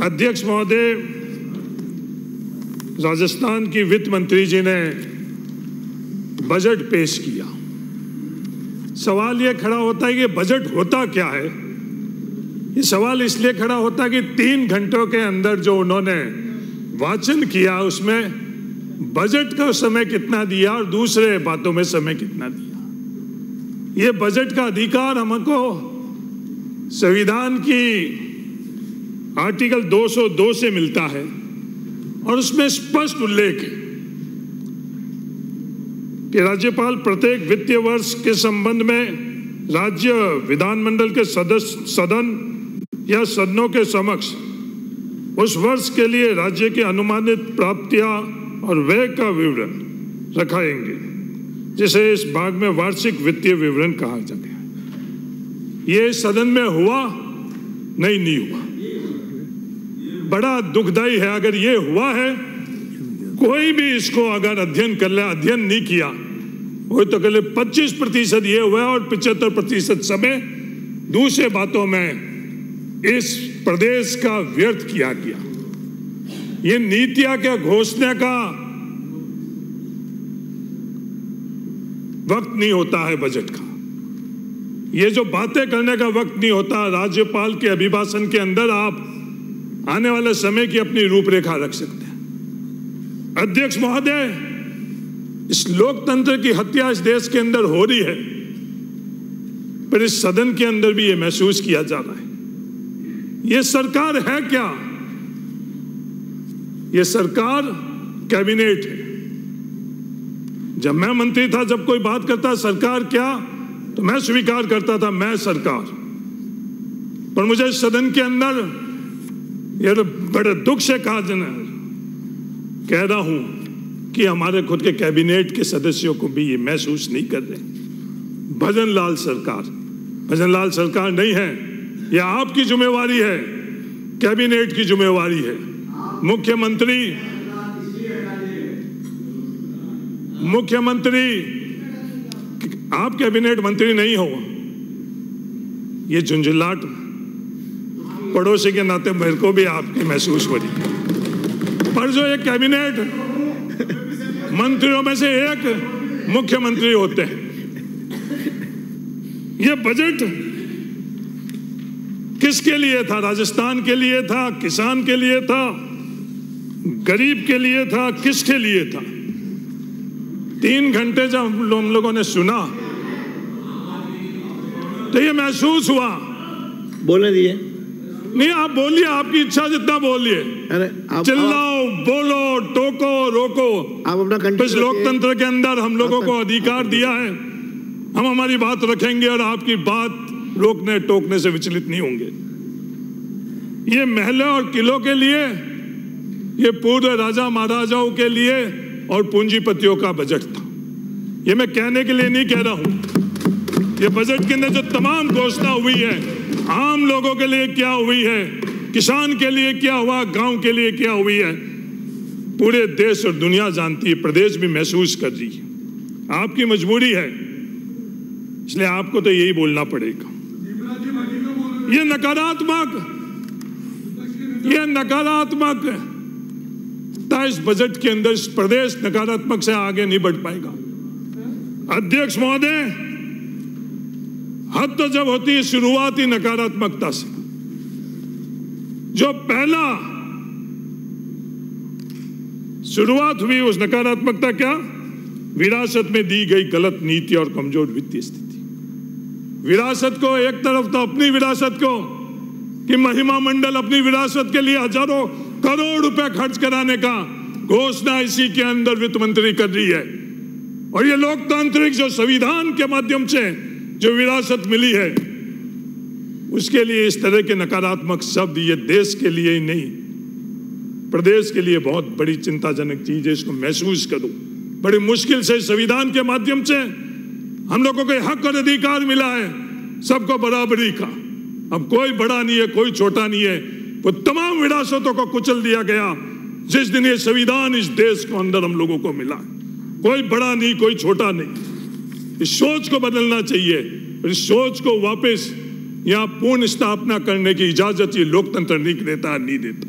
अध्यक्ष महोदय, राजस्थान की वित्त मंत्री जी ने बजट पेश किया। सवाल ये खड़ा होता है कि बजट होता क्या है। ये सवाल इसलिए खड़ा होता है कि 3 घंटों के अंदर जो उन्होंने वाचन किया उसमें बजट का समय कितना दिया और दूसरे बातों में समय कितना दिया। ये बजट का अधिकार हमको संविधान की आर्टिकल 202 से मिलता है और उसमें स्पष्ट उल्लेख है कि राज्यपाल प्रत्येक वित्तीय वर्ष के संबंध में राज्य विधानमंडल के सदन या सदनों के समक्ष उस वर्ष के लिए राज्य के अनुमानित प्राप्तियां और व्यय का विवरण रखाएंगे, जिसे इस भाग में वार्षिक वित्तीय विवरण कहा जाता है। ये सदन में हुआ नहीं हुआ। बड़ा दुखदाई है। अगर ये हुआ है, कोई भी इसको अगर अध्ययन कर ले, अध्ययन नहीं किया, वो तो कह ले 25% ये हुआ और 75% समय दूसरे बातों में इस प्रदेश का व्यर्थ किया गया। ये नीतियां क्या घोषणा का वक्त नहीं होता है बजट का। ये जो बातें करने का वक्त नहीं होता। राज्यपाल के अभिभाषण के अंदर आप आने वाले समय की अपनी रूपरेखा रख सकते हैं। अध्यक्ष महोदय, इस लोकतंत्र की हत्या इस देश के अंदर हो रही है, पर इस सदन के अंदर भी ये महसूस किया जा रहा है। ये सरकार है क्या? ये सरकार कैबिनेट है। जब मैं मंत्री था, जब कोई बात करता सरकार क्या, तो मैं स्वीकार करता था मैं सरकार। पर मुझे इस सदन के अंदर ये बड़े दुख से कह रहा हूं कि हमारे खुद के कैबिनेट के सदस्यों को भी ये महसूस नहीं कर रहे। भजनलाल सरकार नहीं है। यह आपकी जिम्मेवारी है, कैबिनेट की जिम्मेवारी है। मुख्यमंत्री आप कैबिनेट मंत्री नहीं हो। ये झुंझुलाहट पड़ोसी के नाते मेरे को भी आपकी महसूस हो रही है। पर जो एक कैबिनेट मंत्रियों में से एक मुख्यमंत्री होते हैं। ये बजट किसके लिए था? राजस्थान के लिए था, किसान के लिए था, गरीब के लिए था, किसके लिए था? 3 घंटे जब हम लोगों ने सुना तो ये महसूस हुआ। बोलने दिए नहीं, आप बोलिए, आपकी इच्छा जितना बोलिए। चिल्लाओ, बोलो, टोको, रोको। आप अपना इस लोकतंत्र के अंदर हम लोगों को अधिकार दिया है। हम हमारी बात रखेंगे और आपकी बात रोकने टोकने से विचलित नहीं होंगे। ये महलों और किलों के लिए, ये पूर्व राजा महाराजाओं के लिए और पूंजीपतियों का बजट था। ये मैं कहने के लिए नहीं कह रहा हूं। ये बजट के अंदर जो तमाम घोषणा हुई है, आम लोगों के लिए क्या हुई है, किसान के लिए क्या हुआ, गांव के लिए क्या हुई है, पूरे देश और दुनिया जानती है। प्रदेश भी महसूस कर रही है। आपकी मजबूरी है, इसलिए आपको तो यही बोलना पड़ेगा। ये नकारात्मक इस बजट के अंदर प्रदेश नकारात्मक से आगे नहीं बढ़ पाएगा। अध्यक्ष महोदय, हद तो जब होती है शुरुआती नकारात्मकता से। जो पहला शुरुआत हुई उस नकारात्मकता क्या? विरासत में दी गई गलत नीति और कमजोर वित्तीय स्थिति। विरासत को एक तरफ तो अपनी विरासत को कि महिमा मंडल अपनी विरासत के लिए हजारों करोड़ रुपए खर्च कराने का घोषणा इसी के अंदर वित्त मंत्री कर रही है। और ये लोकतांत्रिक जो संविधान के माध्यम से जो विरासत मिली है, उसके लिए इस तरह के नकारात्मक शब्द ये देश के लिए ही नहीं, प्रदेश के लिए बहुत बड़ी चिंताजनक चीज है। इसको महसूस करूं। बड़ी मुश्किल से संविधान के माध्यम से हम लोगों को हक और अधिकार मिला है, सबको बराबरी का। अब कोई बड़ा नहीं है, कोई छोटा नहीं है। वो तमाम विरासतों को कुचल दिया गया जिस दिन ये संविधान इस देश को अंदर हम लोगों को मिला। कोई बड़ा नहीं, कोई छोटा नहीं। इस सोच को बदलना चाहिए। इस सोच को वापस यहाँ पूर्ण स्थापना करने की इजाजत ये लोकतंत्र नहीं देता, नहीं देता।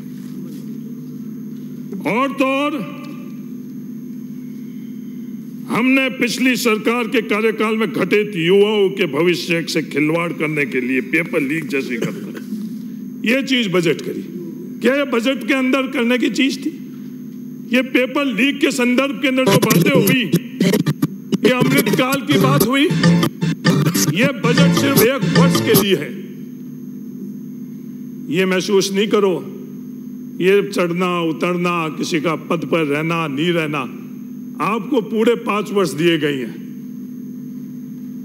और तो और हमने पिछली सरकार के कार्यकाल में घटित युवाओं के भविष्य से खिलवाड़ करने के लिए पेपर लीक जैसी घटना, ये चीज बजट करी। क्या ये बजट के अंदर करने की चीज थी? ये पेपर लीक के संदर्भ के अंदर जो बातें हुई, ये अमृतकाल की बात हुई। ये बजट सिर्फ 1 वर्ष के लिए है। ये महसूस नहीं करो, ये चढ़ना उतरना, किसी का पद पर रहना नहीं रहना, आपको पूरे 5 वर्ष दिए गए हैं।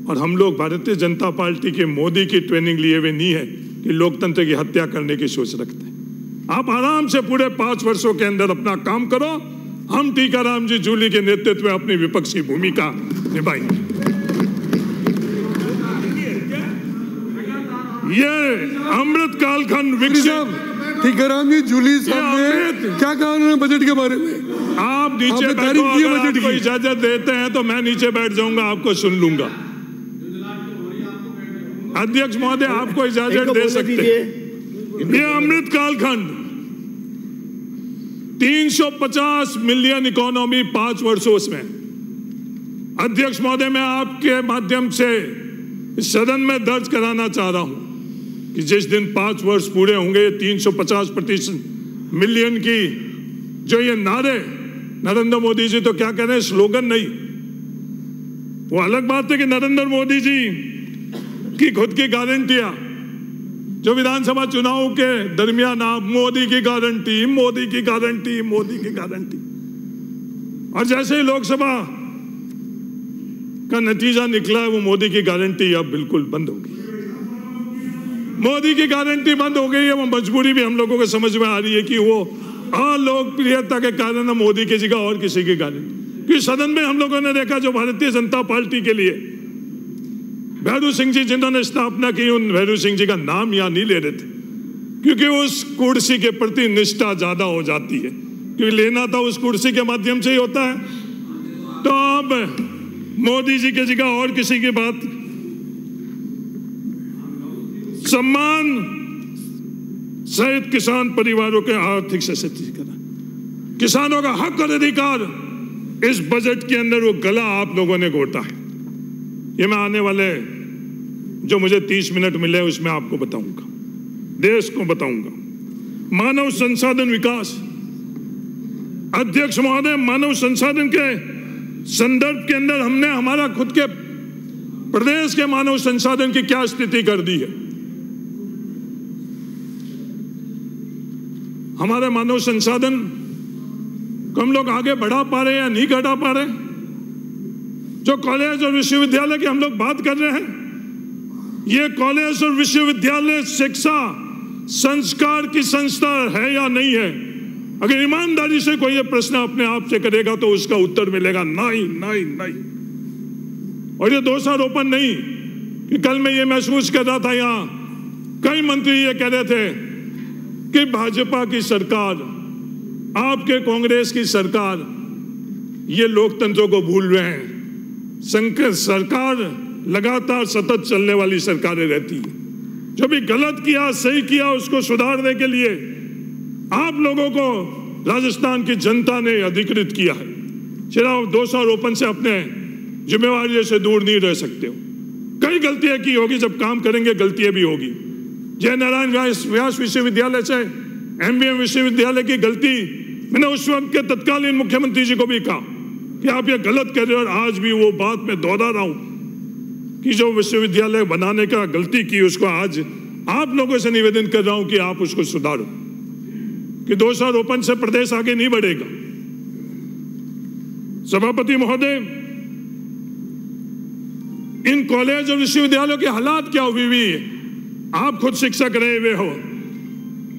और हम लोग भारतीय जनता पार्टी के मोदी की ट्रेनिंग लिए हुए नहीं है कि लोकतंत्र की हत्या करने की सोच रखते हैं। आप आराम से पूरे 5 वर्षों के अंदर अपना काम करो। हम टीकाराम जी जूली के नेतृत्व में अपनी विपक्षी भूमिका निभाएंगे। ये अमृत कालखंड विकसित। टीकाराम जी जूली साहब ने क्या कहा उन्होंने बजट के बारे में? आप नीचे बैठो, अगर आपको इजाजत देते हैं तो मैं नीचे बैठ जाऊंगा, आपको सुन लूंगा। अध्यक्ष महोदय आपको इजाजत दे सकते हैं। ये अमृत कालखंड 350 मिलियन इकोनॉमी 5 वर्षों में। अध्यक्ष महोदय मैं आपके माध्यम से सदन में दर्ज कराना चाह रहा हूं कि जिस दिन 5 वर्ष पूरे होंगे 350 मिलियन की जो ये नारे, नरेंद्र मोदी जी तो क्या कह रहे हैं, स्लोगन नहीं। वो अलग बात है कि नरेंद्र मोदी जी की खुद की गारंटियां जो विधानसभा चुनाव के दरमियान आप मोदी की गारंटी, मोदी की गारंटी, मोदी की गारंटी, और जैसे ही लोकसभा का नतीजा निकला है वो मोदी की गारंटी अब बिल्कुल बंद हो गई। मोदी की गारंटी बंद हो गई है। वो मजबूरी भी हम लोगों को समझ में आ रही है कि वो अलोकप्रियता के कारण मोदी की जगह और किसी की गारंटी। कि सदन में हम लोगों ने देखा जो भारतीय जनता पार्टी के लिए भैरू सिंह जी जिन्होंने स्थापना की, उन भैरू सिंह जी का नाम यहाँ नहीं ले रहे थे क्योंकि उस कुर्सी के प्रति निष्ठा ज्यादा हो जाती है, क्योंकि लेना था उस कुर्सी के माध्यम से ही होता है। तो अब मोदी जी की जगह और किसी की बात, सम्मान सहित किसान परिवारों के आर्थिक सशक्तिकरण, किसानों का हक और अधिकार इस बजट के अंदर वो गला आप लोगों ने घोटा है। ये मैं आने वाले जो मुझे 30 मिनट मिले उसमें आपको बताऊंगा, देश को बताऊंगा। मानव संसाधन विकास, अध्यक्ष महोदय मानव संसाधन के संदर्भ के अंदर हमने हमारा खुद के प्रदेश के मानव संसाधन की क्या स्थिति कर दी है। हमारे मानव संसाधन को हम लोग आगे बढ़ा पा रहे हैं या नहीं बढ़ा पा रहे? जो कॉलेज और विश्वविद्यालय की हम लोग बात कर रहे हैं, ये कॉलेज और विश्वविद्यालय शिक्षा संस्कार की संस्था है या नहीं है? अगर ईमानदारी से कोई ये प्रश्न अपने आप से करेगा तो उसका उत्तर मिलेगा नहीं, नहीं, नहीं। और ये दोषारोपण नहीं कि कल मैं ये महसूस कर रहा था, यहाँ कई मंत्री ये कह रहे थे कि भाजपा की सरकार, आपके कांग्रेस की सरकार ये लोकतंत्र को भूल रहे हैं। संकट सरकार लगातार सतत चलने वाली सरकारें रहती है। जो भी गलत किया सही किया उसको सुधारने के लिए आप लोगों को राजस्थान की जनता ने अधिकृत किया है। सिर्फ दोषारोपण से अपने जिम्मेवारी से दूर नहीं रह सकते हो। कई गलतियां की होगी, जब काम करेंगे गलतियां भी होगी। जय नारायण व्यास विश्वविद्यालय से MBM विश्वविद्यालय की गलती मैंने उस वक्त के तत्कालीन मुख्यमंत्री जी को भी कहा कि आप ये गलत कर रहे हो, और आज भी वो बात मैं दोहरा रहा हूं कि जो विश्वविद्यालय बनाने का गलती की उसको आज आप लोगों से निवेदन कर रहा हूं कि आप उसको सुधारो, कि दोषारोपण से प्रदेश आगे नहीं बढ़ेगा। सभापति महोदय, इन कॉलेज और विश्वविद्यालयों के हालात क्या हुई हुई है? आप खुद शिक्षक रहे हुए हो,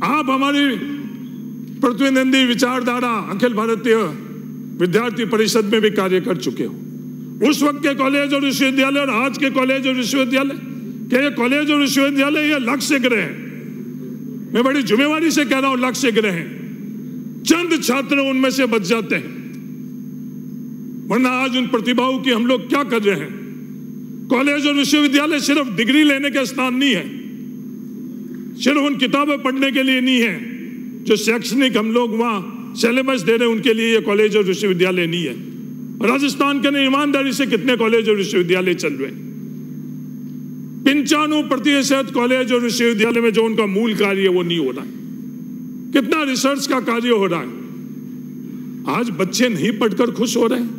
आप हमारी प्रतिनिधि विचारधारा अखिल भारतीय विद्यार्थी परिषद में भी कार्य कर चुके हो। उस वक्त के कॉलेज और विश्वविद्यालय और आज के कॉलेज और विश्वविद्यालय, क्या ये कॉलेज और विश्वविद्यालय ये लक्ष्य ग्रह हैं? मैं बड़ी जिम्मेवारी से कह रहा हूं, लक्ष्य ग्रह हैं। चंद छात्र उनमें से बच जाते हैं, वरना आज उन प्रतिभाओं की हम लोग क्या कर रहे हैं? कॉलेज और विश्वविद्यालय सिर्फ डिग्री लेने का स्थान नहीं है, सिर्फ उन किताबें पढ़ने के लिए नहीं है जो शैक्षणिक हम लोग वहाँ सिलेबस दे रहे हैं, उनके लिए ये कॉलेज और विश्वविद्यालय नहीं है। राजस्थान के ईमानदारी से कितने कॉलेज और विश्वविद्यालय चल रहे हैं? 95% कॉलेज और विश्वविद्यालय में जो उनका मूल कार्य है वो नहीं हो रहा है। कितना रिसर्च का कार्य हो रहा है? आज बच्चे नहीं पढ़कर खुश हो रहे हैं।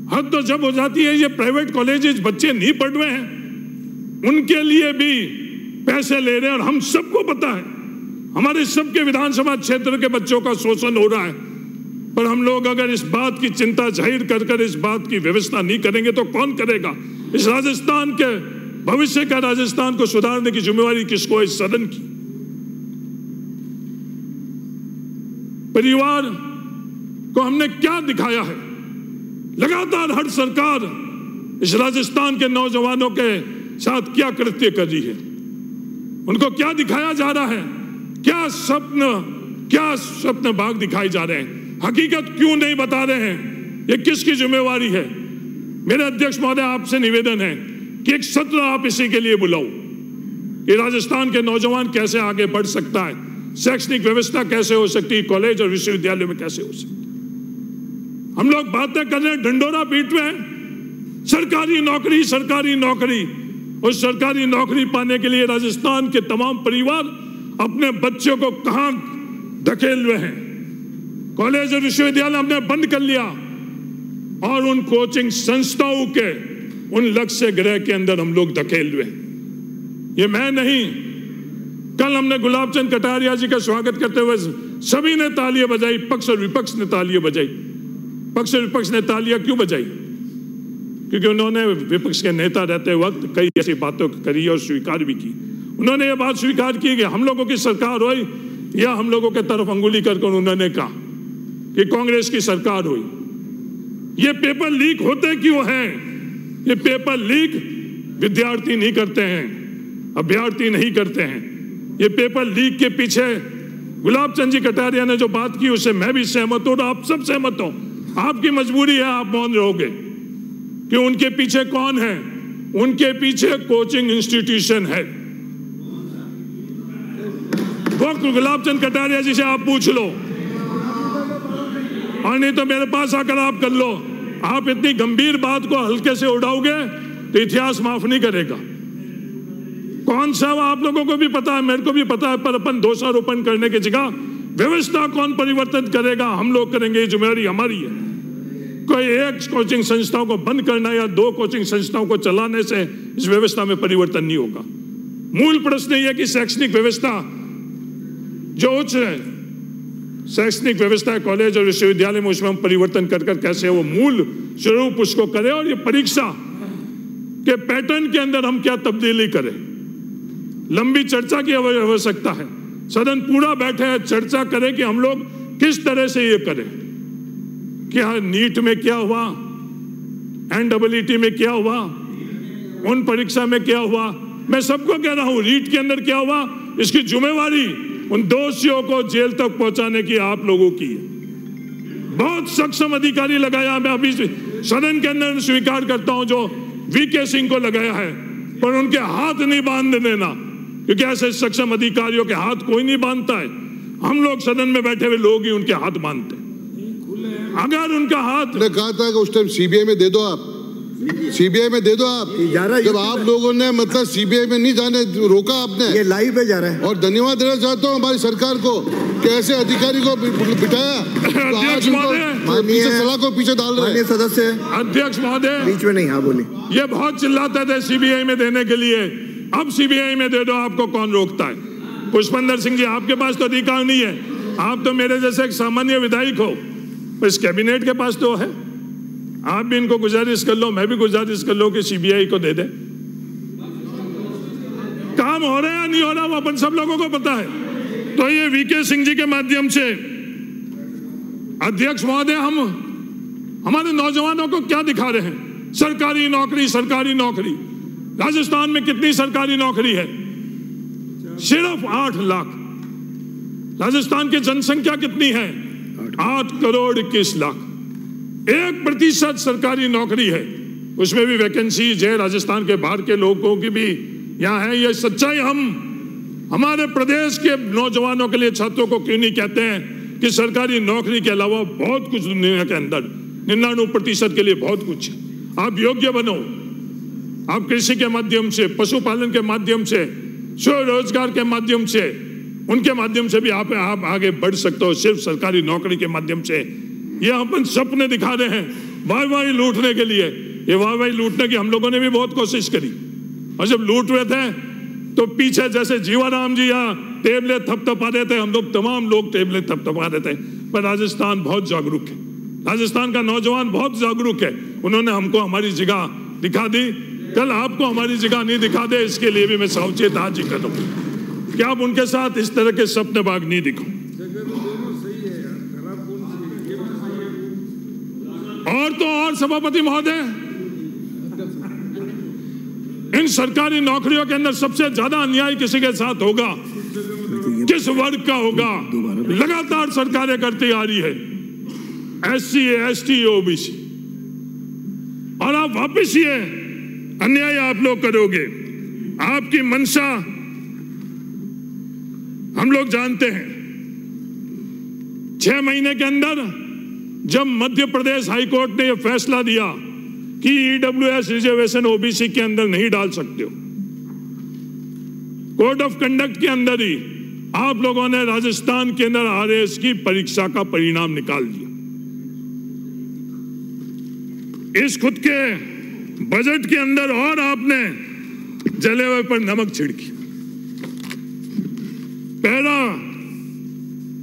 हद तो जब हो जाती है ये प्राइवेट कॉलेजेस बच्चे नहीं पढ़ रहे हैं, उनके लिए भी पैसे ले रहे हैं। और हम सबको पता है, हमारे सबके विधानसभा क्षेत्र के बच्चों का शोषण हो रहा है। पर हम लोग अगर इस बात की चिंता जाहिर कर इस बात की व्यवस्था नहीं करेंगे तो कौन करेगा? इस राजस्थान के भविष्य का, राजस्थान को सुधारने की जिम्मेवारी किसको है? इस सदन की। परिवार को हमने क्या दिखाया है? लगातार हर सरकार इस राजस्थान के नौजवानों के साथ क्या कृत्य कर रही है? उनको क्या दिखाया जा रहा है? क्या स्वप्न बाग दिखाए जा रहे हैं? हकीकत क्यों नहीं बता रहे हैं? ये किसकी जिम्मेवारी है? मेरे अध्यक्ष महोदय, आपसे निवेदन है कि एक सत्र आप इसी के लिए बुलाओ कि राजस्थान के नौजवान कैसे आगे बढ़ सकता है, शैक्षणिक व्यवस्था कैसे हो सकती है, कॉलेज और विश्वविद्यालय में कैसे हो सकती है। हम लोग बातें कर रहे हैं, ढंडोरा पीट रहे हैं, सरकारी नौकरी, सरकारी नौकरी। उस सरकारी नौकरी पाने के लिए राजस्थान के तमाम परिवार अपने बच्चों को कहां धकेल रहे हैं? कॉलेज और विश्वविद्यालय हमने बंद कर लिया और उन कोचिंग संस्थाओं के उन लक्ष्य गृह के अंदर हम लोग धकेल रहे हैं। ये मैं नहीं, कल हमने गुलाब चंद कटारिया जी का स्वागत करते हुए सभी ने तालियां बजाई, पक्ष और विपक्ष ने तालियां बजाई। पक्ष और विपक्ष ने तालियां क्यों बजाई? क्योंकि उन्होंने विपक्ष के नेता रहते वक्त कई ऐसी बातों करी और स्वीकार भी की। उन्होंने ये बात स्वीकार की कि हम लोगों की सरकार हो या हम लोगों के तरफ अंगुली करके उन्होंने कहा कि कांग्रेस की सरकार हुई। ये पेपर लीक होते क्यों हैं? ये पेपर लीक विद्यार्थी नहीं करते हैं, अभ्यर्थी नहीं करते हैं। ये पेपर लीक के पीछे गुलाब चंद जी कटारिया ने जो बात की उससे मैं भी सहमत हूं, आप सब सहमत हो। आपकी मजबूरी है, आप मौन रहोगे कि उनके पीछे कौन है? उनके पीछे कोचिंग इंस्टीट्यूशन है। वो गुलाब चंद कटारिया जी से आप पूछ लो, और नहीं तो मेरे पास आकर आप कर लो। आप इतनी गंभीर बात को हल्के से उड़ाओगे तो इतिहास माफ नहीं करेगा। कौन सा आप लोगों को भी पता है, मेरे को भी पता है, पर अपन दोषारोपण करने की जगह व्यवस्था कौन परिवर्तन करेगा? हम लोग करेंगे, ये जिम्मेदारी हमारी है। कोई एक कोचिंग संस्थाओं को बंद करना या 2 कोचिंग संस्थाओं को चलाने से इस व्यवस्था में परिवर्तन नहीं होगा। मूल प्रश्न यह है कि शैक्षणिक व्यवस्था जो उच्च शैक्षणिक व्यवस्था है कॉलेज और विश्वविद्यालय में, उसमें हम परिवर्तन कर कैसे वो मूल स्वरूप उसको करें, और ये परीक्षा के पैटर्न के अंदर हम क्या तब्दीली करें। लंबी चर्चा की आवश्यकता है। सदन पूरा बैठे है, चर्चा करें कि हम लोग किस तरह से ये करें। क्या नीट में क्या हुआ, NEET में क्या हुआ, उन परीक्षा में क्या हुआ, मैं सबको कह रहा हूं, रीट के अंदर क्या हुआ, इसकी जिम्मेवारी उन दोषियों को जेल तक पहुंचाने की आप लोगों की है। बहुत सक्षम अधिकारी लगाया, मैं अभी सदन के अंदर स्वीकार करता हूं जो VK सिंह को लगाया है, पर उनके हाथ नहीं बांध देना, क्योंकि ऐसे सक्षम अधिकारियों के हाथ कोई नहीं बांधता है। हम लोग सदन में बैठे हुए लोग ही उनके हाथ बांधते हैं। अगर उनका हाथ, ने कहा था कि उस टाइम CBI में दे दो, आप CBI में दे दो। आप जब आप लोगों ने मतलब CBI में नहीं जाने रोका आपने, ये लाइव पे जा रहा है। और धन्यवाद देना चाहता हूँ हमारी सरकार को कि ऐसे अधिकारी को बिठाया तो आज उनको पीछे सलाखों पीछे डाल रहे हैं। सदस्य अध्यक्ष महोदय बीच में नहीं, हाँ बोलिए। ये बहुत चिल्लाते थे CBI में देने के लिए, अब CBI में दे दो, आपको कौन रोकता है? पुष्पेंद्र सिंह जी, आपके पास तो अधिकार नहीं है, आप तो मेरे जैसे एक सामान्य विधायक हो, इस कैबिनेट के पास तो है। आप भी इनको गुजारिश कर लो, मैं भी गुजारिश कर लो कि CBI को दे दे। काम हो रहा है या नहीं हो रहा वो अपन सब लोगों को पता है। तो ये VK सिंह जी के माध्यम से अध्यक्ष महोदय, हम हमारे नौजवानों को क्या दिखा रहे हैं? सरकारी नौकरी, सरकारी नौकरी। राजस्थान में कितनी सरकारी नौकरी है? सिर्फ 8 लाख। राजस्थान की जनसंख्या कितनी है? 8 करोड़ 21 लाख। 1% सरकारी नौकरी है, उसमें भी वैकेंसी है। राजस्थान के बाहर के लोगों की भी यहाँ है। ये सच्चाई हम हमारे प्रदेश के नौजवानों के लिए, छात्रों को क्यों नहीं कहते हैं कि सरकारी नौकरी के अलावा बहुत कुछ दुनिया के अंदर 99% के लिए बहुत कुछ है। आप योग्य बनो, आप कृषि के माध्यम से, पशुपालन के माध्यम से, स्वरोजगार के माध्यम से, उनके माध्यम से भी आप आगे बढ़ सकते हो। सिर्फ सरकारी नौकरी के माध्यम से ये अपन सपने दिखा रहे हैं वाई लूटने के लिए। ये वाई लूटने की हम लोगों ने भी बहुत कोशिश करी, और जब लूट रहे थे तो पीछे जैसे जीवाराम जी यहाँ टेबलें थपथपा रहे थे, हम लोग तमाम लोग टेबलें थपथपा रहे थे। पर राजस्थान बहुत जागरूक है, राजस्थान का नौजवान बहुत जागरूक है। उन्होंने हमको हमारी जगह दिखा दी, कल आपको हमारी जगह नहीं दिखा दे, इसके लिए भी मैं सावचेत आज ही करूँ कि आप उनके साथ इस तरह के सपने बाग नहीं दिखाओ। और तो और सभापति महोदय, इन सरकारी नौकरियों के अंदर सबसे ज्यादा अन्याय किसी के साथ होगा, किस वर्ग का होगा? लगातार सरकारें करती आ रही है, SC, ST, OBC। और आप वापिस ये अन्याय आप लोग करोगे। आपकी मंशा हम लोग जानते हैं। 6 महीने के अंदर जब मध्य प्रदेश हाईकोर्ट ने यह फैसला दिया कि EWS रिजर्वेशन OBC के अंदर नहीं डाल सकते हो, कोड ऑफ कंडक्ट के अंदर ही आप लोगों ने राजस्थान के अंदर RAS की परीक्षा का परिणाम निकाल दिया। इस खुद के बजट के अंदर और आपने जले हुए पर नमक छिड़की। पैरा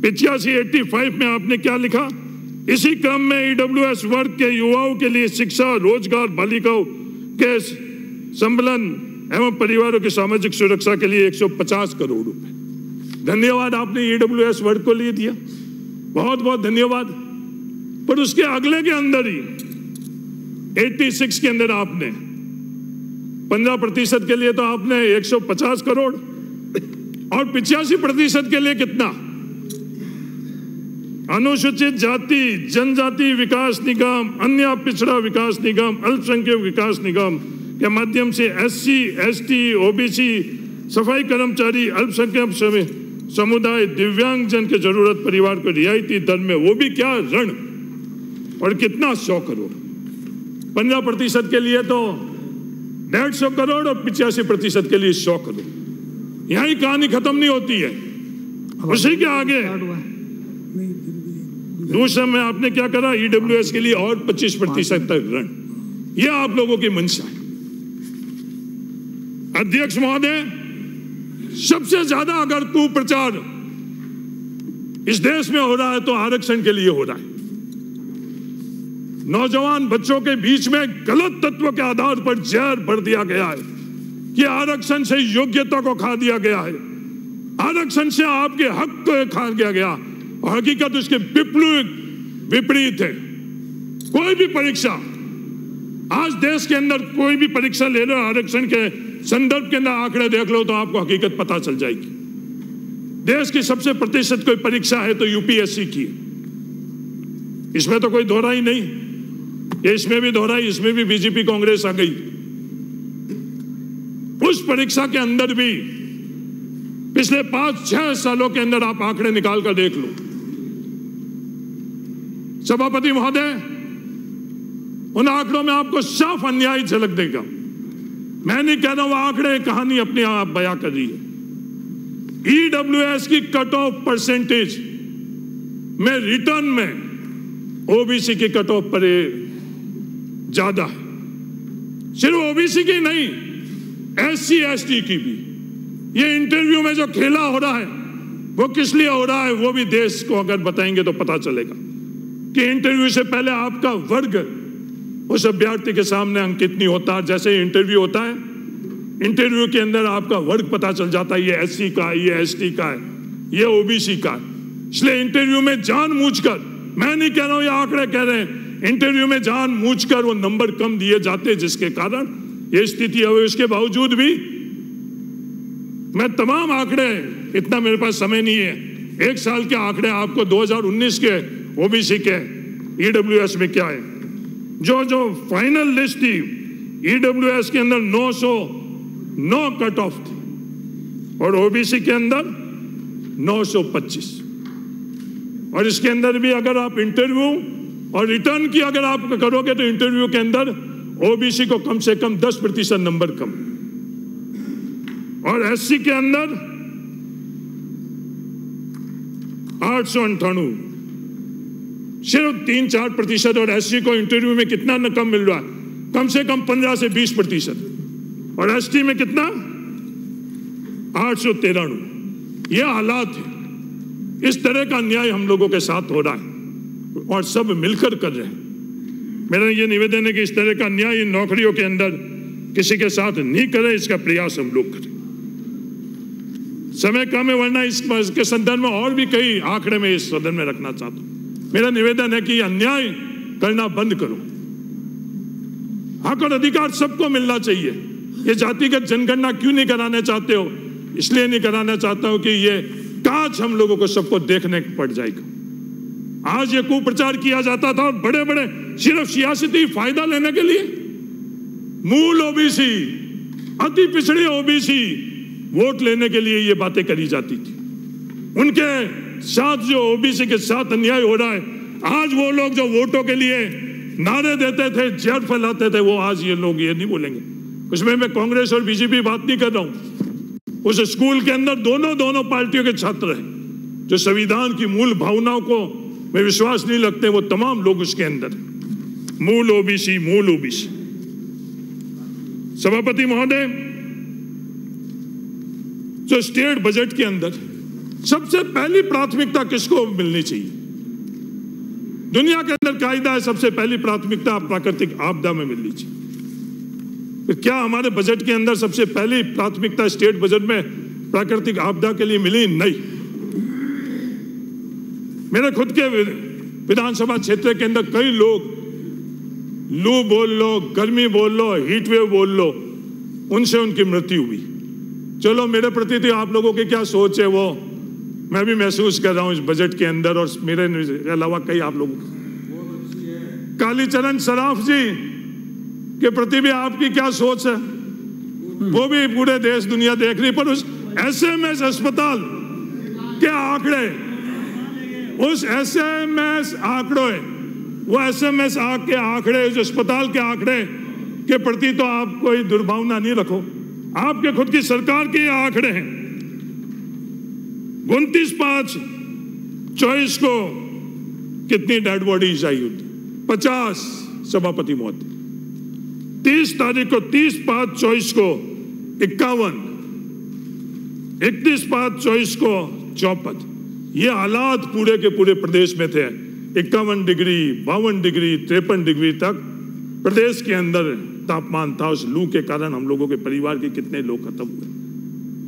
85-85 में आपने क्या लिखा? इसी क्रम में EWS वर्ग के युवाओं के लिए शिक्षा, रोजगार, बालिकाओं के संबलन एवं परिवारों की सामाजिक सुरक्षा के लिए 150 करोड़ रुपए। धन्यवाद, आपने EWS वर्ग को लिए दिया, बहुत बहुत धन्यवाद। पर उसके अगले के अंदर ही 86 के अंदर आपने 15% के लिए तो आपने 150 करोड़, और 85% के लिए कितना? अनुसूचित जाति जनजाति विकास निगम, अन्य पिछड़ा विकास निगम, अल्पसंख्यक विकास निगम के माध्यम से SC, ST, OBC, सफाई कर्मचारी, अल्पसंख्यक समुदाय, दिव्यांग जन के जरूरत परिवार को रियायती दर में, वो भी क्या ऋण, और कितना 100 करोड़। 15% के लिए तो 150 करोड़ और 85% के लिए 100 करोड़। यही कहानी खत्म नहीं होती है। उसी के आगे दूसरे में आपने क्या करा? EWS के लिए और 25% तक ऋण। यह आप लोगों की मंशा है। अध्यक्ष महोदय, सबसे ज्यादा अगर कुप्रचार इस देश में हो रहा है तो आरक्षण के लिए हो रहा है। नौजवान बच्चों के बीच में गलत तत्व के आधार पर जहर भर दिया गया है कि आरक्षण से योग्यता को खा दिया गया है, आरक्षण से आपके हक को खा दिया गया, और हकीकत उसके विपरीत है। कोई भी परीक्षा आज देश के अंदर, कोई भी परीक्षा ले लो, आरक्षण के संदर्भ के अंदर आंकड़े देख लो तो आपको हकीकत पता चल जाएगी। देश की सबसे प्रतिशत कोई परीक्षा है तो UPSC की, इसमें तो कोई दोहराई नहीं। इसमें भी दोहराई, इसमें भी बीजेपी कांग्रेस आ गई। उस परीक्षा के अंदर भी पिछले 5-6 सालों के अंदर आप आंकड़े निकाल कर देख लो। सभापति महोदय, उन आंकड़ों में आपको साफ अन्याय झलक देगा। मैं नहीं कह रहा हूं, आंकड़े कहानी अपने आप बयां कर रही है। EWS की कट ऑफ परसेंटेज में रिटर्न में OBC की कट ऑफ पर ज्यादा है। सिर्फ OBC की नहीं, SC, ST की भी। ये इंटरव्यू में जो खेला हो रहा है वो किस लिए हो रहा है, वो भी देश को अगर बताएंगे तो पता चलेगा कि इंटरव्यू से पहले आपका वर्ग उस अभ्यर्थी के सामने अंकित नहीं होता। जैसे इंटरव्यू होता है, इंटरव्यू के अंदर आपका वर्ग पता चल जाता है, ये SC का है, ये ST का है, ये OBC का है। इसलिए इंटरव्यू में जानबूझकर, मैं नहीं कह रहा हूं ये आंकड़े कह रहे हैं, इंटरव्यू में जानबूझकर वो नंबर कम दिए जाते, जिसके कारण ये स्थिति है। उसके बावजूद भी मैं तमाम आंकड़े, इतना मेरे पास समय नहीं है, 1 साल के आंकड़े आपको 2019 के OBC के EWS में क्या है, जो फाइनल लिस्ट थी EWS के अंदर 9 कट ऑफ थी और ओबीसी के अंदर 925। और इसके अंदर भी अगर आप इंटरव्यू और रिटर्न की अगर आप करोगे तो इंटरव्यू के अंदर ओबीसी को कम से कम 10% नंबर कम, और एससी के अंदर 898, सिर्फ 3-4%। और एससी को इंटरव्यू में कितना कम मिल रहा है? कम से कम 15 से 20%। और एसटी में कितना? 893। यह हालात है। इस तरह का अन्याय हम लोगों के साथ हो रहा है और सब मिलकर कर रहे हैं। मेरा ये निवेदन है कि इस तरह का अन्याय इन नौकरियों के अंदर किसी के साथ नहीं करे, इसका प्रयास हम लोग करें। समय कम है, वरना इसके संदर्भ में और भी कई आंकड़े में इस सदन में रखना चाहता हूं। मेरा निवेदन है कि अन्याय करना बंद करो। हक और अधिकार सबको मिलना चाहिए। ये जातिगत जनगणना क्यों नहीं कराने चाहते हो? इसलिए नहीं कराना चाहता हूं कि ये काज हम लोगों को सबको देखने पड़ जाएगा। आज ये कुप्रचार किया जाता था और बड़े बड़े सिर्फ सियासती फायदा लेने के लिए मूल ओबीसी, अति पिछड़े ओबीसी वोट लेने के लिए ये बातें करी जाती थी। उनके साथ जो ओबीसी के साथ अन्याय हो रहा है, आज वो लोग जो वोटों के लिए नारे देते थे, जहर फैलाते थे, वो आज ये लोग ये नहीं बोलेंगे। उसमें मैं कांग्रेस और बीजेपी बात नहीं कर रहा हूं। उस स्कूल के अंदर दोनों पार्टियों के छात्र हैं जो संविधान की मूल भावनाओं को में विश्वास नहीं रखते, वो तमाम लोग उसके अंदर मूल ओबीसी। सभापति महोदय, जो स्टेट बजट के अंदर सबसे पहली प्राथमिकता किसको मिलनी चाहिए? दुनिया के अंदर कायदा है सबसे पहली प्राथमिकता प्राकृतिक आपदा में मिलनी चाहिए। फिर क्या हमारे बजट के अंदर सबसे पहली प्राथमिकता स्टेट बजट में प्राकृतिक आपदा के लिए मिली? नहीं। मेरे खुद के विधानसभा क्षेत्र के अंदर कई लोग लू बोल लो, गर्मी बोल लो, हीट वेव बोल लो, उनसे उनकी मृत्यु हुई। चलो, मेरे प्रति तो आप लोगों की क्या सोच है वो मैं भी महसूस कर रहा हूं इस बजट के अंदर, और मेरे अलावा कई आप लोगों को। कालीचरण सराफ जी के प्रति भी आपकी क्या सोच है? वो भी पूरे देश दुनिया देख रही, पर उस एसएमएस अस्पताल के आंकड़े, उस एसएमएस आंकड़े, वो एसएमएस के आंकड़े, उस अस्पताल के आंकड़े के प्रति तो आप कोई दुर्भावना नहीं रखो। आपके खुद की सरकार के आंकड़े हैं। 29/5/24 को कितनी डेड बॉडीज आई होती? 50। सभापति महोदय, 30 तारीख को 30/5/24 को 51, 31/5/24 को 54। ये हालात पूरे के पूरे प्रदेश में थे। 51 डिग्री, 52 डिग्री, 53 डिग्री तक प्रदेश के अंदर तापमान था। उस लू के कारण हम लोगों के परिवार के कितने लोग खत्म हुए।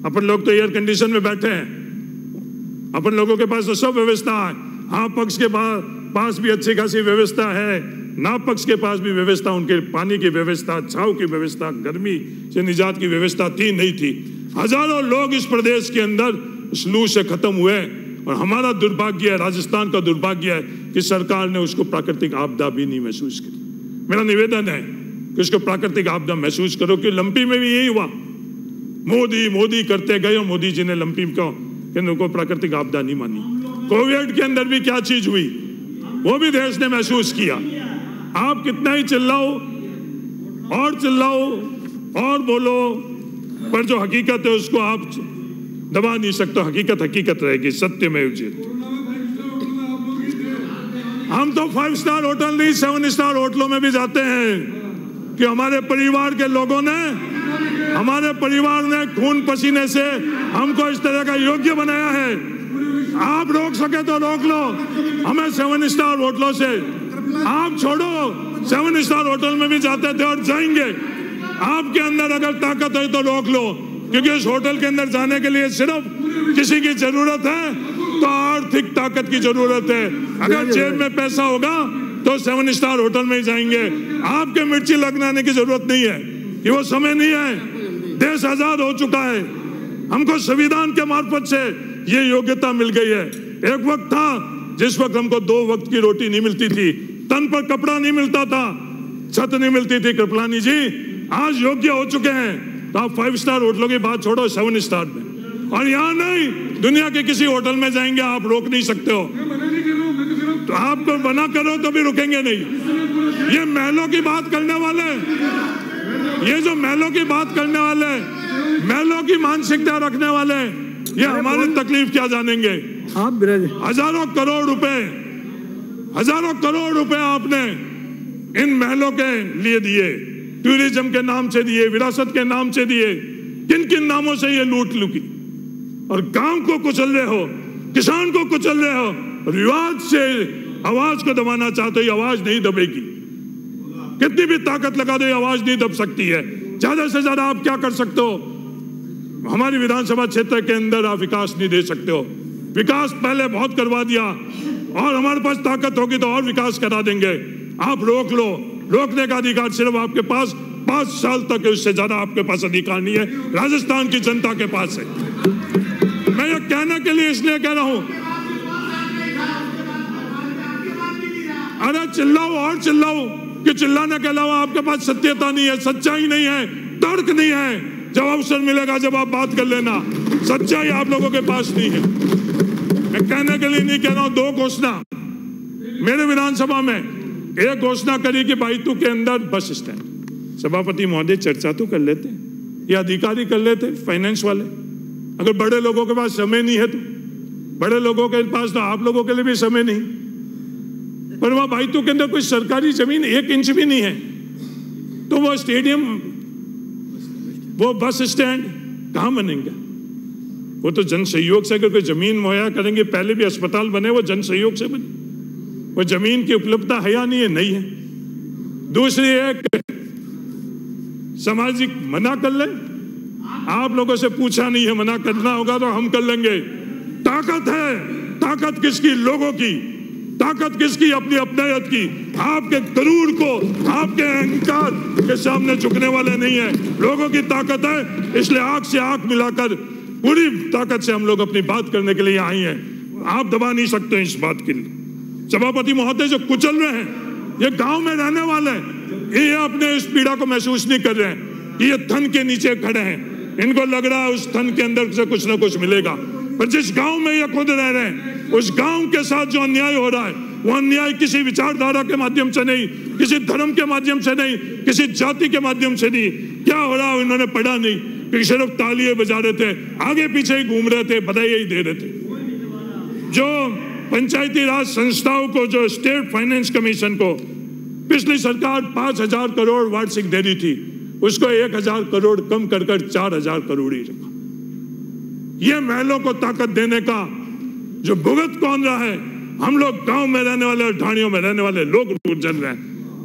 अपन लोग तो एयर कंडीशन में बैठे हैं, अपन लोगों के पास तो सब व्यवस्था है। हाँ, पक्ष के पास भी अच्छी खासी व्यवस्था है, ना पक्ष के पास भी व्यवस्था, उनके पानी की व्यवस्था, छाव की व्यवस्था, गर्मी से निजात की व्यवस्था थी नहीं थी। हजारों लोग इस प्रदेश के अंदर इस लू से खत्म हुए, और हमारा दुर्भाग्य है, राजस्थान का दुर्भाग्य है कि सरकार ने उसको प्राकृतिक आपदा भी नहीं महसूस की। मेरा निवेदन है कि उसको प्राकृतिक आपदा महसूस करो, कि लंपी में भी यही हुआ। मोदी मोदी करते गए और मोदी जी ने लंपी को प्राकृतिक आपदा नहीं मानी। कोविड के अंदर भी क्या चीज हुई वो भी देश ने महसूस किया। आप कितना ही चिल्लाओ और बोलो, पर जो हकीकत है उसको आप दबा नहीं सकते। हकीकत हकीकत रहेगी, सत्य में उचित। हम तो 5 स्टार होटल नहीं, 7 स्टार होटलों में भी जाते हैं कि हमारे परिवार के लोगों ने, हमारे परिवार ने खून पसीने से हमको इस तरह का योग्य बनाया है। आप रोक सके तो रोक लो हमें 7 स्टार होटलों से। आप छोड़ो, 7 स्टार होटल में भी जाते थे और जाएंगे। आपके अंदर अगर ताकत है तो रोक लो, क्योंकि इस होटल के अंदर जाने के लिए सिर्फ किसी की जरूरत है तो आर्थिक ताकत की जरूरत है। अगर जेब में पैसा होगा तो 7 स्टार होटल में ही जाएंगे। आपके मिर्ची लगने की जरूरत नहीं है, कि वो समय नहीं है। देश आजाद हो चुका है, हमको संविधान के मार्फत से ये योग्यता मिल गई है। एक वक्त था जिस वक्त हमको 2 वक्त की रोटी नहीं मिलती थी, तन पर कपड़ा नहीं मिलता था, छत नहीं मिलती थी। कृपलानी जी आज योग्य हो चुके हैं, तो आप 5 स्टार होटलों की बात छोड़ो, 7 स्टार में, और यहाँ नहीं, दुनिया के किसी होटल में जाएंगे आप रोक नहीं सकते हो। तो आपको मना करो तो भी रुकेंगे नहीं। ये महलों की बात करने वाले, ये जो महलों की बात करने वाले, महलों की मानसिकता रखने वाले, ये हमारी तकलीफ क्या जानेंगे। आप हजारों करोड़ रुपए आपने इन महलों के लिए दिए, टूरिज्म के नाम से दिए, विरासत के नाम से दिए, किन किन नामों से ये लूट लुकी, और गांव को कुचल रहे हो, किसान को कुचल रहे हो, विवाद से आवाज को दबाना चाहते हो, आवाज नहीं दबेगी। कितनी भी ताकत लगा दो, आवाज नहीं दब सकती है। ज्यादा से ज्यादा आप क्या कर सकते हो, हमारी विधानसभा क्षेत्र के अंदर आप विकास नहीं दे सकते हो। विकास पहले बहुत करवा दिया, और हमारे पास ताकत होगी तो और विकास करा देंगे। आप रोक लो, रोकने का अधिकार सिर्फ आपके पास 5 साल तक है, उससे ज्यादा आपके पास अधिकार नहीं है, राजस्थान की जनता के पास है। मैं ये कहने के लिए इसलिए कह रहा हूं, अरे चिल्लाओ और चिल्लाओ कि चिल्लाने के अलावा आपके पास सत्यता नहीं है, सच्चाई नहीं है, तर्क नहीं है। जब अवसर मिलेगा जब आप बात कर लेना, सच्चाई आप लोगों के पास नहीं है। मैं कहने के लिए नहीं कह रहा हूं। 2 घोषणा मेरे विधानसभा में, एक घोषणा करी कि बाइतू के अंदर बस स्टैंड। सभापति महोदय चर्चा तो कर लेते, ये अधिकारी कर लेते, फाइनेंस वाले। अगर बड़े लोगों के पास समय नहीं है तो, बड़े लोगों के पास तो आप लोगों के लिए भी समय नहीं, पर वह बाइतू के अंदर कोई सरकारी जमीन 1 इंच भी नहीं है, तो वो स्टेडियम, वो बस स्टैंड कहां बनेंगे। वो तो जन सहयोग से अगर कोई जमीन मुहैया करेंगे, पहले भी अस्पताल बने वो जन सहयोग से बने, वो जमीन की उपलब्धता है या नहीं है, नहीं है। दूसरी एक सामाजिक मना कर ले, आप लोगों से पूछा नहीं है, मना करना होगा तो हम कर लेंगे। ताकत है, ताकत किसकी, लोगों की ताकत किसकी, अपनी अपनायत की। आपके गरूर को, आपके अहंकार के सामने झुकने वाले नहीं है, लोगों की ताकत है। इसलिए आंख से आंख मिलाकर पूरी ताकत से हम लोग अपनी बात करने के लिए आई हैं। आप दबा नहीं सकते इस बात के लिए। सभापति महोदय जो कुचल रहे हैं, ये गांव में रहने वाले हैं, ये अपने इस पीड़ा को महसूस नहीं कर रहे हैं कि ये धन के नीचे खड़े हैं। इनको लग रहा है उस धन के अंदर से कुछ ना कुछ मिलेगा, पर जिस गांव में ये खुद रह रहे हैं, उस गांव के साथ जो अन्याय हो रहा है, वो अन्याय किसी विचारधारा के माध्यम से नहीं, किसी धर्म के माध्यम से नहीं, किसी जाति के माध्यम से नहीं। क्या हो रहा है उन्होंने पढ़ा नहीं, क्योंकि सिर्फ तालियां बजा रहे थे, आगे पीछे ही घूम रहे थे, बधाई ही दे रहे थे। जो पंचायती राज संस्थाओं को, जो स्टेट फाइनेंस कमीशन को पिछली सरकार 5,000 करोड़ वार्षिक दे रही थी, उसको 1,000 करोड़ कम कर 4,000 करोड़ ही रखा। ये महलों को ताकत देने का जो भुगत कौन रहा है, हम लोग गांव में रहने वाले और ढाणियों में रहने वाले लोग जल रहे हैं।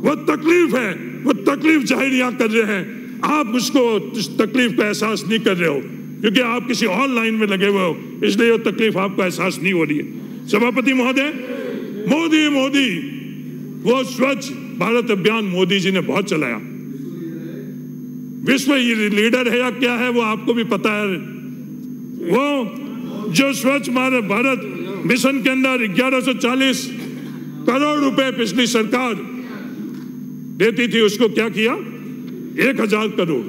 वो तकलीफ है, वो तकलीफ जाहिर यहाँ कर रहे हैं। आप उसको, इस तकलीफ का एहसास नहीं कर रहे हो, क्योंकि आप किसी और लाइन में लगे हुए हो, इसलिए वो तकलीफ आपको एहसास नहीं हो रही है। सभापति महोदय, मोदी मोदी, वो स्वच्छ भारत अभियान मोदी जी ने बहुत चलाया। विश्व लीडर है या क्या है वो आपको भी पता है। वो जो स्वच्छ भारत मिशन के अंदर 1140 करोड़ रुपए पिछली सरकार देती थी, उसको क्या किया, 1,000 करोड़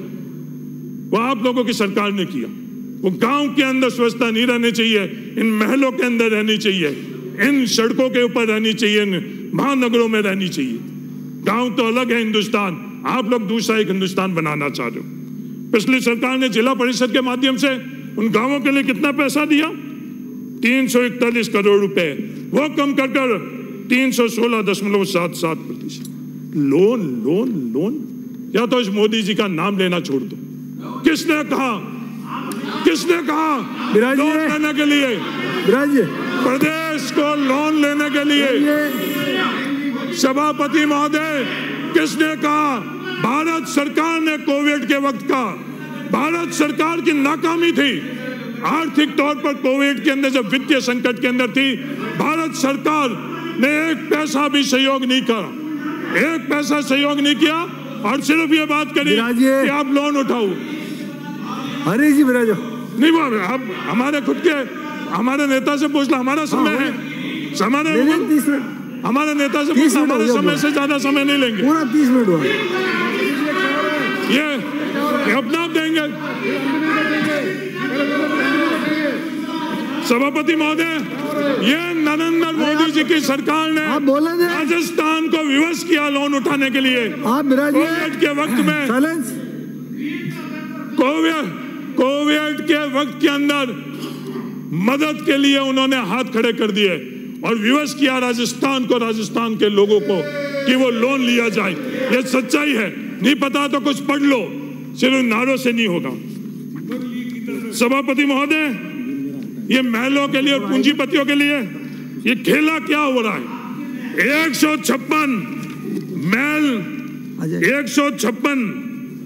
वो आप लोगों की सरकार ने किया। वो गांव के अंदर स्वच्छता नहीं रहनी चाहिए, इन महलों के अंदर रहनी चाहिए, इन सड़कों के ऊपर रहनी चाहिए, इन महानगरों में रहनी चाहिए। गांव तो अलग है हिंदुस्तान, आप लोग दूसरा एक हिंदुस्तान बनाना चाह रहे हो। पिछली सरकार ने जिला परिषद के माध्यम से उन गांवों के लिए कितना पैसा दिया, 341 करोड़ रुपए, वो कम कर 316.77%। लोन लोन लोन, या तो इस मोदी जी का नाम लेना छोड़ दो। किसने कहा लोन लेने के लिए, प्रदेश को लोन लेने के लिए सभापति महोदय किसने कहा? भारत सरकार ने कोविड के वक्त का, भारत सरकार की नाकामी थी आर्थिक तौर पर। कोविड के अंदर जब वित्तीय संकट के अंदर थी, भारत सरकार ने 1 पैसा भी सहयोग नहीं करा, 1 पैसा सहयोग नहीं किया, और सिर्फ ये बात करी कि आप लोन उठाओ। अरे जी विराज नहीं, वो अब हमारे खुद के, हमारे नेता से पूछ लो, हमारा समय है, हमारे नेता से पूछ लो, हमारे समय से ज्यादा समय नहीं लेंगे। पूरा 30 मिनट हुआ। ये अपना आप देंगे। देंगे। सभापति महोदय, ये नरेंद्र मोदी जी की सरकार ने राजस्थान को विवश किया लोन उठाने के लिए। कोविड के वक्त में कोविड के वक्त के अंदर मदद के लिए उन्होंने हाथ खड़े कर दिए और विवश किया राजस्थान को, राजस्थान के लोगों को कि वो लोन लिया जाए। ये सच्चाई है, नहीं पता तो कुछ पढ़ लो, सिर्फ नारों से नहीं होगा। सभापति महोदय, ये महलों के लिए और पूंजीपतियों के लिए ये खेला क्या हो रहा है? 156 महल, 156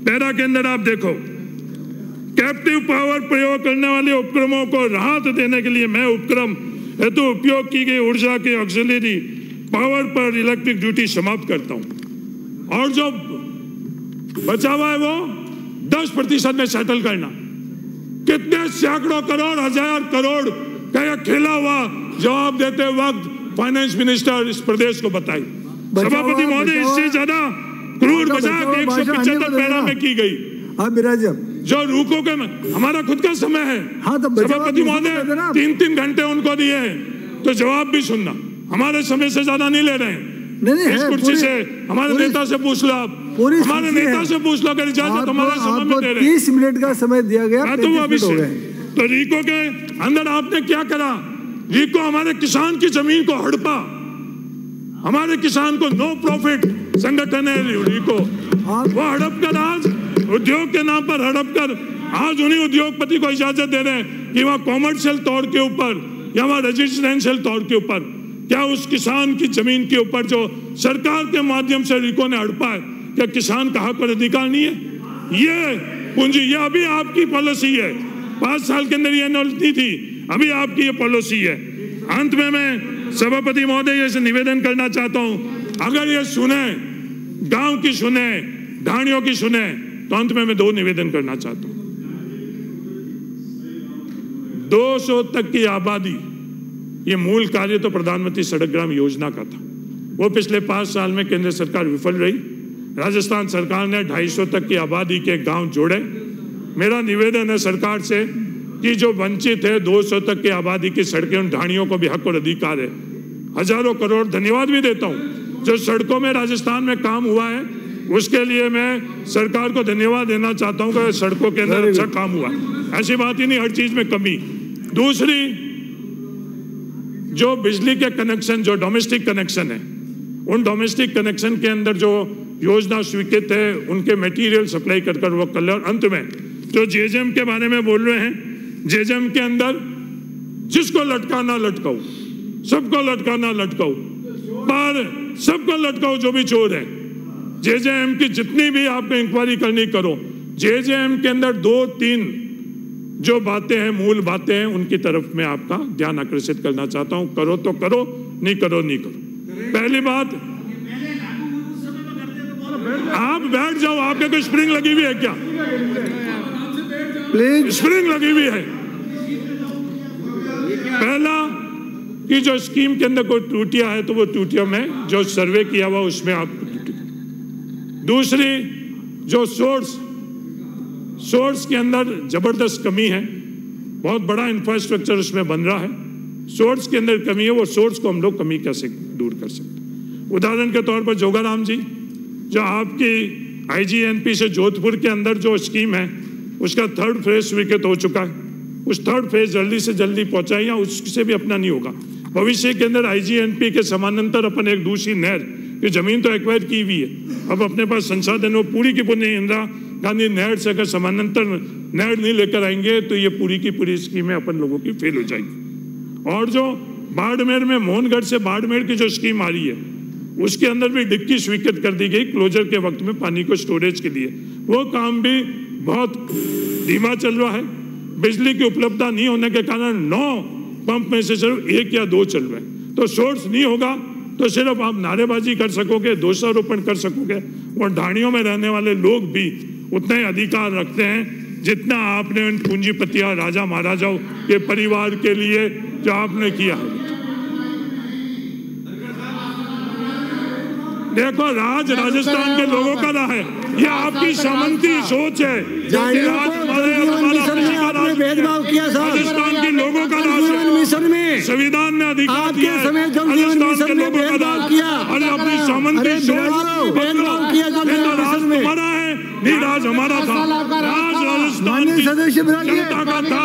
पैरा के अंदर आप देखो, कैप्टिव पावर प्रयोग करने वाले उपक्रमों को राहत देने के लिए मैं उपक्रम हेतु उपयोग की गई ऊर्जा के ऑक्सिलरी पावर पर इलेक्ट्रिक ड्यूटी समाप्त करता हूं और जो बचा हुआ है वो 10% में सेटल करना। कितने सैकड़ों करोड़, हजार करोड़ का यह खेला हुआ जवाब देते वक्त फाइनेंस मिनिस्टर इस प्रदेश को बताई। सभापति महोदय, इससे ज्यादा क्रूर मजाक 175 पैरा में की गई। जो रूको के हमारा खुद का समय है। सभापति महोदय, 3-3 घंटे उनको दिए हैं तो जवाब भी सुनना। हमारे समय से ज्यादा नहीं ले रहे हैं। इस कुर्सी से हमारे नेता से पूछ लो, आप हमारे नेता से पूछ लो अगर इजाजत हमारे समय में दे रहे हैं। 30 मिनट का समय दिया गया, तो अभी से तो रीको के अंदर आपने क्या करा? रीको हमारे किसान की जमीन को हड़पा, हमारे किसान को नो प्रॉफिट संगठन है रीको, वो हड़प कर आज उद्योग के नाम पर हड़प कर आज उन्हीं उद्योगपति को इजाजत दे रहे हैं कि वहां कॉमर्शियल तौर के ऊपर या वहां रेजिडेंशियल तौर के ऊपर, क्या उस किसान की जमीन के ऊपर जो सरकार के माध्यम से रीको ने हड़पा है, क्या किसान का हक और अधिकार नहीं है? ये पूंजी, ये अभी आपकी पॉलिसी है, 5 साल के अंदर ये नहीं थी, अभी आपकी ये पॉलिसी है। अंत में मैं सभापति महोदय ये निवेदन करना चाहता हूं, अगर ये सुने, गांव की सुने, ढाणियों की सुने, तो अंत में मैं 2 निवेदन करना चाहता हूं। 200 तक की आबादी, ये मूल कार्य तो प्रधानमंत्री सड़क ग्राम योजना का था, वो पिछले 5 साल में केंद्र सरकार विफल रही। राजस्थान सरकार ने 250 तक की आबादी के गांव जोड़े। मेरा निवेदन है सरकार से कि जो वंचित है 200 तक की आबादी की सड़कें, उन ढाणियों को भी हक और अधिकार है। हजारों करोड़ धन्यवाद भी देता हूं जो सड़कों में राजस्थान में काम हुआ है, उसके लिए मैं सरकार को धन्यवाद देना चाहता हूं कि सड़कों के अंदर अच्छा काम हुआ। ऐसी बात ही नहीं, हर चीज में कमी। दूसरी, जो बिजली के कनेक्शन, जो डोमेस्टिक कनेक्शन है, उन डोमेस्टिक कनेक्शन के अंदर जो योजना स्वीकृत है, उनके मटेरियल सप्लाई कर वो कलर। अंत में जो जेजेएम के बारे में बोल रहे हैं, जेजेएम के अंदर जिसको लटकाना लटकाओ, सबको लटकाना लटकाओ, पर सबको लटकाओ जो भी चोर है। जेजेएम की जितनी भी आपको इंक्वायरी करनी करो, जेजेएम के अंदर 2-3 जो बातें हैं, मूल बातें हैं, उनकी तरफ मैं आपका ध्यान आकर्षित करना चाहता हूं। करो तो करो, नहीं करो नहीं करो। पहली बात, आप बैठ जाओ, आपके कोई स्प्रिंग लगी हुई है क्या? स्प्रिंग लगी हुई है। पहला कि जो स्कीम के अंदर कोई त्रुटियां है तो वो त्रुटियों में जो सर्वे किया हुआ उसमें आप। दूसरी, जो सोर्स के अंदर जबरदस्त कमी है, बहुत बड़ा इंफ्रास्ट्रक्चर उसमें बन रहा है, सोर्स के अंदर कमी है, वो सोर्स को हम लोग कमी कैसे दूर कर सकते। उदाहरण के तौर पर जोगाराम जी, जो आपकी आईजीएनपी से जोधपुर के अंदर जो स्कीम है उसका 3rd फेज स्वीकृत हो चुका है, उस 3rd फेज जल्दी से जल्दी पहुंचाए, या उससे भी अपना नहीं होगा। भविष्य के अंदर आईजीएनपी के समानांतर अपन एक दूसरी नहर की जमीन तो एक्वायर की हुई है, अब अपने पास संसाधन, वो पूरी की पूरी इंदिरा गांधी नहर से अगर समानांतर नहर नहीं लेकर आएंगे तो ये पूरी की पूरी स्कीमें अपन लोगों की फेल हो जाएगी। और जो बाड़मेर में, मोहनगढ़ से बाड़मेर की जो स्कीम आ रही है, उसके अंदर भी डिक्की स्वीकृत कर दी गई क्लोजर के वक्त में पानी को स्टोरेज के लिए, वो काम भी बहुत धीमा चल रहा है। बिजली की उपलब्धता नहीं होने के कारण 9 पंप में से सिर्फ 1 या 2 चल रहे हैं। तो सोर्स नहीं होगा तो सिर्फ आप नारेबाजी कर सकोगे, दोषारोपण कर सकोगे, और ढाणियों में रहने वाले लोग भी उतना ही अधिकार रखते हैं जितना आपने उन पूंजीपतियों, राजा महाराजाओं के परिवार के लिए जो आपने किया है। देखो राज राजस्थान के लोगों का रहा है, ये आपकी सामंती सोच है। भेदभाव किया राजस्थान के लोगों का राज है, मिशन में संविधान ने अधिकार दिया है, राजस्थान के लोगों का राज किया। अरे अपनी सामंती सोच भेदभाव किया जो राज हमारा है, नहीं राज हमारा था। राज राजस्थान की जनता का था,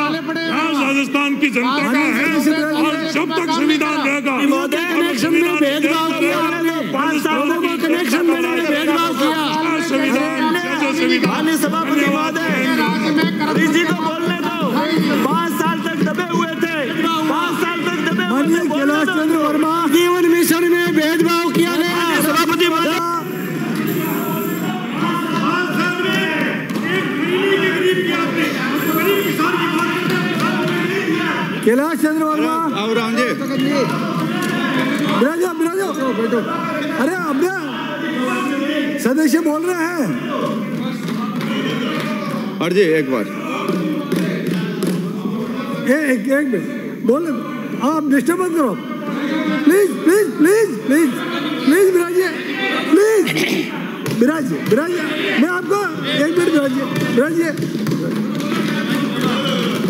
राज राजस्थान की जनता का है, और जब तक संविधान रहेगा। कनेक्शन में भेदभाव किया आपने, 5 साल में कनेक्शन में भेदभाव किया। संविधान सभापति महोदय जी को बोलने दो, 5 साल तक दबे हुए थे, 5 साल तक दबे हुए थे। कैलाश चंद्र वर्मा जीवन मिशन में भेदभाव किया गया। सभापति महोदय कैलाश चंद्र वर्मा और रामजी बिराजो बैठो। अरे अब सदस्य बोल रहे हैं। और जी एक बार एक मिनट बोल, आप डिस्टर्ब मत करो please please please please please बिराजिए। मैं आपको एक मिनट बिराजिए।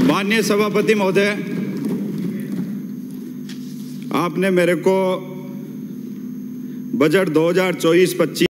माननीय सभापति महोदय, आपने मेरे को बजट 2024-25